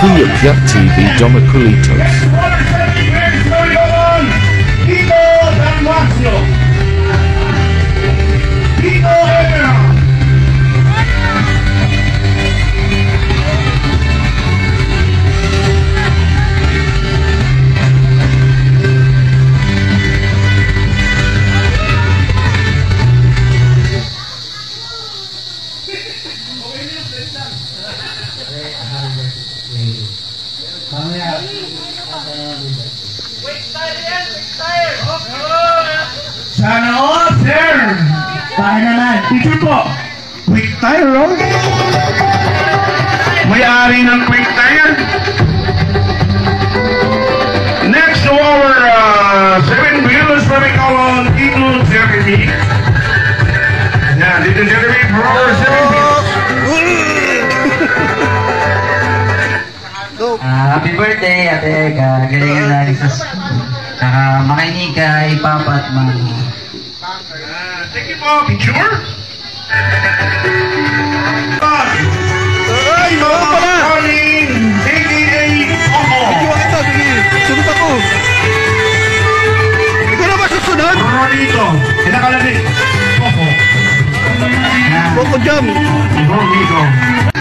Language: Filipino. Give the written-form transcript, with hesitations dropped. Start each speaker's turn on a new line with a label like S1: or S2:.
S1: Kuyakyat TV Domakulitos.
S2: Sana all, sir! Tayo naman. Teacher po, quick tire, oh. May-ari ng quick tire. Next to our 7 wheelers from Ikawan, Eagle Jeremy. Yeah, Eagle Jeremy for our 7 wheelers.
S3: Happy birthday, ate. Galingan lagi sa makinig kay Papa at Mama.
S2: Thank you po, picture.
S4: Ay, wala pala!
S2: Morning, day, Opo.
S4: Medyo kita, sige. Sunod ako. Ikaw na ba susunod?
S2: Ronito, pinakalagay. Opo.
S4: Boko jam.
S2: Ronito.